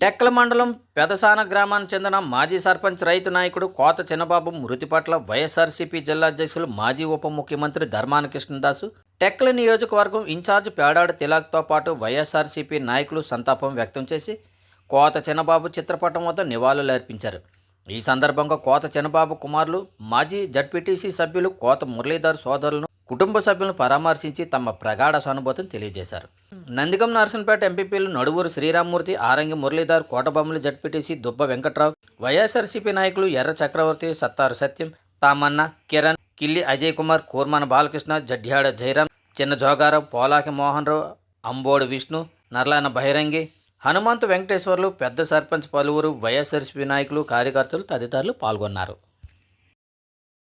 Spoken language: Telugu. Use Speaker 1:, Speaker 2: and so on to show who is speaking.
Speaker 1: టెక్కల మండలం పెదసాన గ్రామానికి చెందిన మాజీ సర్పంచ్ రైతు నాయకుడు కోత చిన్నబాబు మృతి పట్ల వైఎస్ఆర్సీపీ జిల్లా అధ్యక్షులు మాజీ ఉప ముఖ్యమంత్రి ధర్మాన కృష్ణదాసు, టెక్కల నియోజకవర్గం ఇన్ఛార్జ్ పేడాడు తిలాక్తో పాటు వైఎస్ఆర్సీపీ నాయకులు సంతాపం వ్యక్తం చేసి కోత చిన్నబాబు చిత్రపటం వద్ద నివాళులర్పించారు. ఈ సందర్భంగా కోత చిన్నబాబు కుమారులు మాజీ జడ్పీటీసీ సభ్యులు కోత మురళీధర్ సోదరులను, కుటుంబ సభ్యులను పరామర్శించి తమ ప్రగాఢ సానుభూతిని తెలియజేశారు. నందిగం నర్సంపేట ఎంపీపీలు నడువూరు శ్రీరామ్మూర్తి, ఆరంగి మురళీధర్, కోటబొమ్మల జడ్పీటీసీ దుబ్బ వెంకట్రావు, వైఎస్ఆర్సీపీ నాయకులు ఎర్ర చక్రవర్తి, సత్తారు సత్యం, తామన్న, కిరణ్, కిల్లి అజయ్ కుమార్, కూర్మాన బాలకృష్ణ, జడ్యాడ జయరాం, చిన్న జోగారావు, పోలాకి మోహన్ రావు, అంబోడు విష్ణు, నర్లాన బహిరంగి, హనుమంతు వెంకటేశ్వర్లు, పెద్ద సర్పంచ్, పలువురు వైఎస్ఆర్సీపీ నాయకులు, కార్యకర్తలు తదితరులు పాల్గొన్నారు.